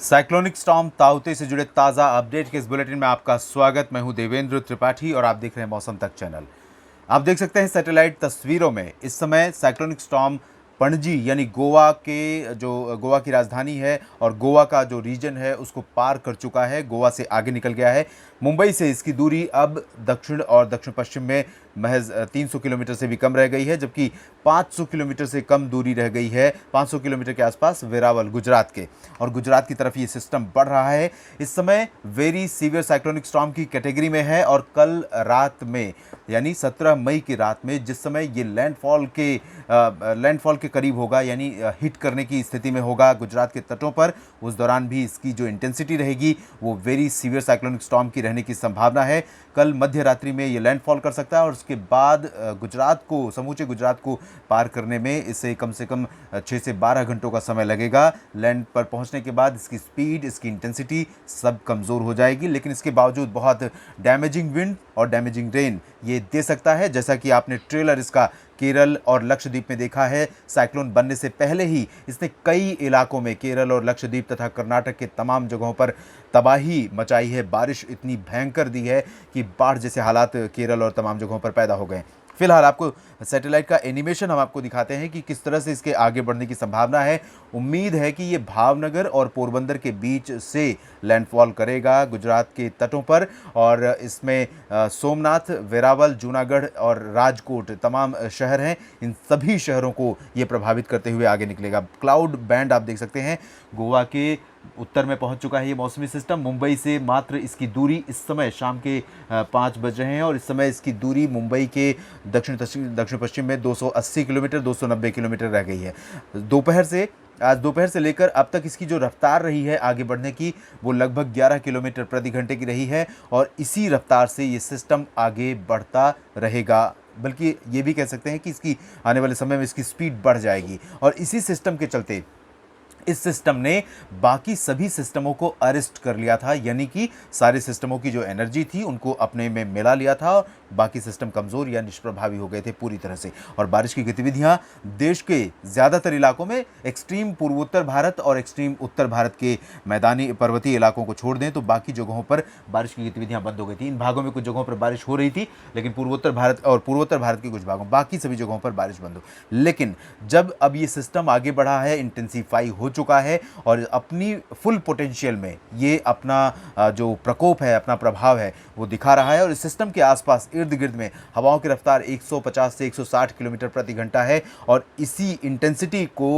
Cyclonic storm ताउते से जुड़े ताज़ा अपडेट के इस बुलेटिन में आपका स्वागत। मैं हूं देवेंद्र त्रिपाठी और आप देख रहे हैं मौसम तक चैनल। आप देख सकते हैं सैटेलाइट तस्वीरों में इस समय साइक्लोनिक स्टॉर्म पणजी यानी गोवा की राजधानी है और गोवा का जो रीजन है उसको पार कर चुका है, गोवा से आगे निकल गया है। मुंबई से इसकी दूरी अब दक्षिण और दक्षिण पश्चिम में महज 300 किलोमीटर से भी कम रह गई है, जबकि 500 किलोमीटर से कम दूरी रह गई है 500 किलोमीटर के आसपास वेरावल गुजरात के, और गुजरात की तरफ ये सिस्टम बढ़ रहा है। इस समय वेरी सीवियर साइक्लोनिक स्टॉर्म की कैटेगरी में है और कल रात में यानी 17 मई की रात में जिस समय ये लैंडफॉल के करीब होगा यानी हिट करने की स्थिति में होगा गुजरात के तटों पर, उस दौरान भी इसकी जो इंटेंसिटी रहेगी वो वेरी सीवियर साइक्लोनिक स्टॉर्म की रहने की संभावना है। कल मध्य रात्रि में ये लैंडफॉल कर सकता है और उसके बाद समूचे गुजरात को पार करने में इसे कम से कम 6 से 12 घंटों का समय लगेगा। लैंड पर पहुंचने के बाद इसकी स्पीड, इसकी इंटेंसिटी सब कमज़ोर हो जाएगी, लेकिन इसके बावजूद बहुत डैमेजिंग विंड और डैमेजिंग रेन ये दे सकता है। जैसा कि आपने ट्रेलर इसका केरल और लक्षद्वीप में देखा है, साइक्लोन बनने से पहले ही इसने कई इलाकों में केरल और लक्षद्वीप तथा कर्नाटक के तमाम जगहों पर तबाही मचाई है। बारिश इतनी भयंकर दी है कि बाढ़ जैसे हालात केरल और तमाम जगहों पर पैदा हो गए। फिलहाल आपको सैटेलाइट का एनिमेशन हम आपको दिखाते हैं कि किस तरह से इसके आगे बढ़ने की संभावना है। उम्मीद है कि ये भावनगर और पोरबंदर के बीच से लैंडफॉल करेगा गुजरात के तटों पर, और इसमें सोमनाथ, वेरावल, जूनागढ़ और राजकोट तमाम शहर हैं। इन सभी शहरों को ये प्रभावित करते हुए आगे निकलेगा। क्लाउड बैंड आप देख सकते हैं, गोवा के उत्तर में पहुंच चुका है ये मौसमी सिस्टम। मुंबई से मात्र इसकी दूरी इस समय शाम के 5 बज रहे हैं और इस समय इसकी दूरी मुंबई के दक्षिण पश्चिम में 280 किलोमीटर 290 किलोमीटर रह गई है। आज दोपहर से लेकर अब तक इसकी जो रफ्तार रही है आगे बढ़ने की वो लगभग 11 किलोमीटर प्रति घंटे की रही है और इसी रफ्तार से ये सिस्टम आगे बढ़ता रहेगा। बल्कि ये भी कह सकते हैं कि इसकी आने वाले समय में इसकी स्पीड बढ़ जाएगी और इसी सिस्टम के चलते इस सिस्टम ने बाकी सभी सिस्टमों को अरेस्ट कर लिया था, यानी कि सारे सिस्टमों की जो एनर्जी थी उनको अपने में मिला लिया था और बाकी सिस्टम कमज़ोर या निष्प्रभावी हो गए थे पूरी तरह से। और बारिश की गतिविधियां देश के ज़्यादातर इलाकों में, एक्सट्रीम पूर्वोत्तर भारत और एक्सट्रीम उत्तर भारत के मैदानी पर्वतीय इलाकों को छोड़ दें तो बाकी जगहों पर बारिश की गतिविधियां बंद हो गई थी। इन भागों में कुछ जगहों पर बारिश हो रही थी, लेकिन पूर्वोत्तर भारत के कुछ भागों, बाकी सभी जगहों पर बारिश बंद हो। लेकिन जब अब ये सिस्टम आगे बढ़ा है, इंटेंसीफाई हो चुका है और अपनी फुल पोटेंशियल में ये अपना जो प्रकोप है, अपना प्रभाव है वो दिखा रहा है। और इस सिस्टम के आसपास इर्द गिर्द में हवाओं की रफ्तार 150 से 160 किलोमीटर प्रति घंटा है और इसी इंटेंसिटी को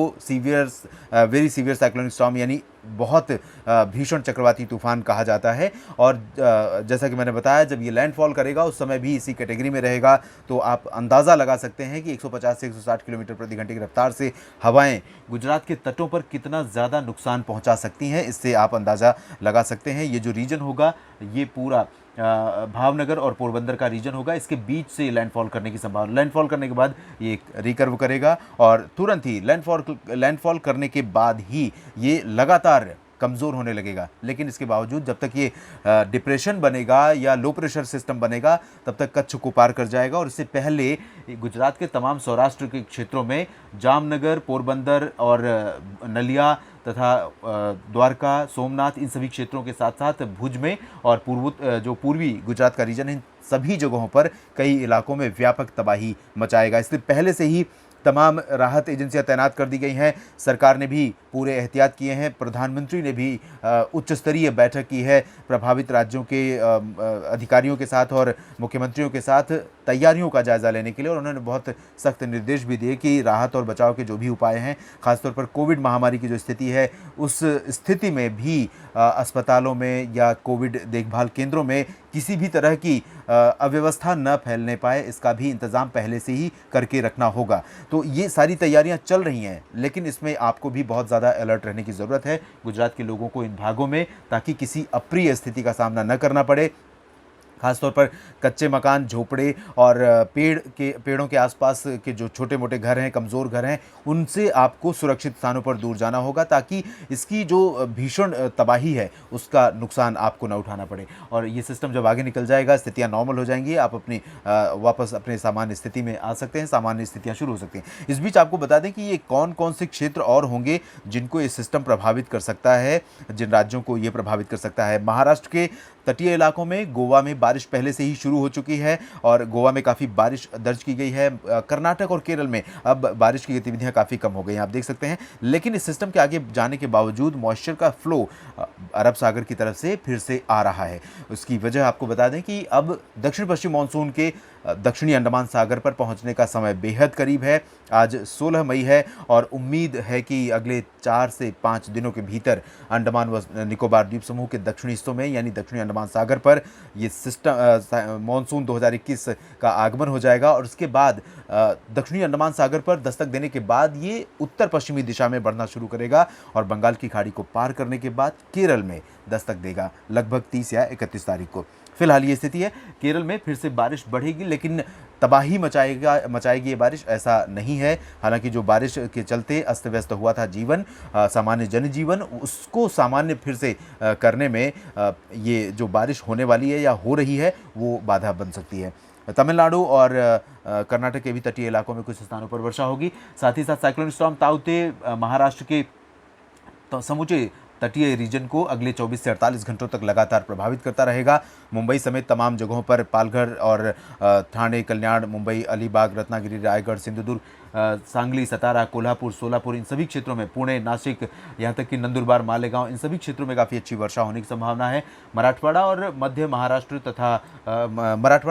वेरी सीवियर साइक्लोनिक स्टॉर्म यानी बहुत भीषण चक्रवाती तूफान कहा जाता है। और जैसा कि मैंने बताया, जब ये लैंडफॉल करेगा उस समय भी इसी कैटेगरी में रहेगा, तो आप अंदाज़ा लगा सकते हैं कि 150 से 160 किलोमीटर प्रति घंटे की रफ्तार से हवाएं गुजरात के तटों पर कितना ज़्यादा नुकसान पहुंचा सकती हैं, इससे आप अंदाज़ा लगा सकते हैं। ये जो रीजन होगा ये पूरा भावनगर और पोरबंदर का रीजन होगा, इसके बीच से लैंडफॉल करने की संभावना। लैंडफॉल करने के बाद ये रिकर्व करेगा और तुरंत ही लैंडफॉल करने के बाद ही ये लगातार कमज़ोर होने लगेगा। लेकिन इसके बावजूद जब तक ये डिप्रेशन बनेगा या लो प्रेशर सिस्टम बनेगा तब तक कच्छ को पार कर जाएगा। और इससे पहले गुजरात के तमाम सौराष्ट्र के क्षेत्रों में जामनगर, पोरबंदर और नलिया तथा द्वारका, सोमनाथ, इन सभी क्षेत्रों के साथ साथ भुज में और जो पूर्वी गुजरात का रीजन है, सभी जगहों पर कई इलाकों में व्यापक तबाही मचाएगा। इसलिए पहले से ही तमाम राहत एजेंसियां तैनात कर दी गई हैं। सरकार ने भी पूरे एहतियात किए हैं। प्रधानमंत्री ने भी उच्च स्तरीय बैठक की है प्रभावित राज्यों के अधिकारियों के साथ और मुख्यमंत्रियों के साथ तैयारियों का जायज़ा लेने के लिए, और उन्होंने बहुत सख्त निर्देश भी दिए कि राहत और बचाव के जो भी उपाय हैं, खासतौर पर कोविड महामारी की जो स्थिति है उस स्थिति में भी अस्पतालों में या कोविड देखभाल केंद्रों में किसी भी तरह की अव्यवस्था न फैलने पाए, इसका भी इंतज़ाम पहले से ही करके रखना होगा। तो ये सारी तैयारियां चल रही हैं, लेकिन इसमें आपको भी बहुत ज़्यादा अलर्ट रहने की ज़रूरत है गुजरात के लोगों को इन भागों में, ताकि किसी अप्रिय स्थिति का सामना न करना पड़े। खासतौर पर कच्चे मकान, झोपड़े और पेड़ों के आसपास के जो छोटे मोटे घर हैं, कमज़ोर घर हैं, उनसे आपको सुरक्षित स्थानों पर दूर जाना होगा, ताकि इसकी जो भीषण तबाही है उसका नुकसान आपको ना उठाना पड़े। और ये सिस्टम जब आगे निकल जाएगा, स्थितियाँ नॉर्मल हो जाएंगी, आप अपनी वापस अपने सामान्य स्थिति में आ सकते हैं, सामान्य स्थितियाँ शुरू हो सकती हैं। इस बीच आपको बता दें कि ये कौन कौन से क्षेत्र और होंगे जिनको ये सिस्टम प्रभावित कर सकता है, जिन राज्यों को ये प्रभावित कर सकता है। महाराष्ट्र के तटीय इलाकों में, गोवा में बारिश पहले से ही शुरू हो चुकी है और गोवा में काफ़ी बारिश दर्ज की गई है। कर्नाटक और केरल में अब बारिश की गतिविधियां काफ़ी कम हो गई हैं, आप देख सकते हैं। लेकिन इस सिस्टम के आगे जाने के बावजूद मॉइस्चर का फ्लो अरब सागर की तरफ से फिर से आ रहा है। उसकी वजह आपको बता दें कि अब दक्षिण पश्चिम मानसून के दक्षिणी अंडमान सागर पर पहुंचने का समय बेहद करीब है। आज 16 मई है और उम्मीद है कि अगले 4 से 5 दिनों के भीतर अंडमान व निकोबार द्वीप समूह के दक्षिणी हिस्सों में, यानी दक्षिणी अंडमान सागर पर, ये सिस्टम मानसून 2021 का आगमन हो जाएगा। और उसके बाद दक्षिणी अंडमान सागर पर दस्तक देने के बाद ये उत्तर पश्चिमी दिशा में बढ़ना शुरू करेगा और बंगाल की खाड़ी को पार करने के बाद केरल में दस्तक देगा लगभग 30 या 31 तारीख को। फिलहाल ये स्थिति है। केरल में फिर से बारिश बढ़ेगी, लेकिन तबाही मचाएगी ये बारिश, ऐसा नहीं है। हालांकि जो बारिश के चलते अस्त व्यस्त हुआ था जीवन, सामान्य जनजीवन, उसको सामान्य फिर से करने में ये जो बारिश होने वाली है या हो रही है वो बाधा बन सकती है। तमिलनाडु और कर्नाटक के भी तटीय इलाकों में कुछ स्थानों पर वर्षा होगी। साथ ही साथ साइक्लोनिक स्टॉर्म ताउते महाराष्ट्र के समूचे तटीय रीजन को अगले 24 से 48 घंटों तक लगातार प्रभावित करता रहेगा। मुंबई समेत तमाम जगहों पर, पालघर और ठाणे, कल्याण, मुंबई, अलीबाग, रत्नागिरी, रायगढ़, सिंधुदुर्ग, सांगली, सतारा, कोल्हापुर, सोलापुर, इन सभी क्षेत्रों में, पुणे, नासिक, यहाँ तक कि नंदुरबार, मालेगांव, इन सभी क्षेत्रों में काफ़ी अच्छी वर्षा होने की संभावना है। मराठवाड़ा और मध्य महाराष्ट्र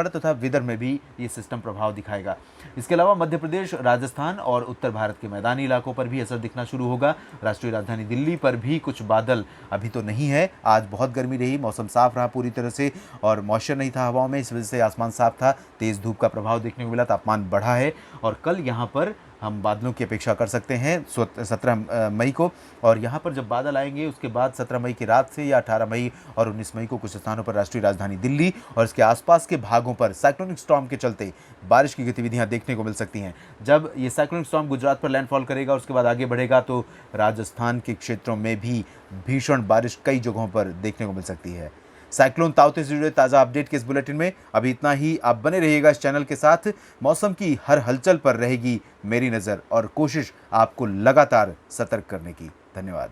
तथा विदर्भ में भी ये सिस्टम प्रभाव दिखाएगा। इसके अलावा मध्य प्रदेश, राजस्थान और उत्तर भारत के मैदानी इलाकों पर भी असर दिखना शुरू होगा। राष्ट्रीय राजधानी दिल्ली पर भी कुछ बादल अभी तो नहीं है। आज बहुत गर्मी रही, मौसम साफ रहा पूरी तरह से और मॉइस्चर नहीं था हवाओं में, इस वजह से आसमान साफ था। तेज़ धूप का प्रभाव देखने को मिला, तापमान बढ़ा है और कल यहाँ पर हम बादलों की अपेक्षा कर सकते हैं 17 मई को। और यहाँ पर जब बादल आएंगे उसके बाद 17 मई की रात से या 18 मई और 19 मई को कुछ स्थानों पर राष्ट्रीय राजधानी दिल्ली और इसके आसपास के भागों पर साइक्लोनिक स्टॉर्म के चलते बारिश की गतिविधियाँ देखने को मिल सकती हैं। जब ये साइक्लोनिक स्टॉर्म गुजरात पर लैंडफॉल करेगा, उसके बाद आगे बढ़ेगा, तो राजस्थान के क्षेत्रों में भी भीषण बारिश कई जगहों पर देखने को मिल सकती है। साइक्लोन ताउते से जुड़े ताज़ा अपडेट के इस बुलेटिन में अभी इतना ही। आप बने रहिएगा इस चैनल के साथ। मौसम की हर हलचल पर रहेगी मेरी नज़र और कोशिश आपको लगातार सतर्क करने की। धन्यवाद।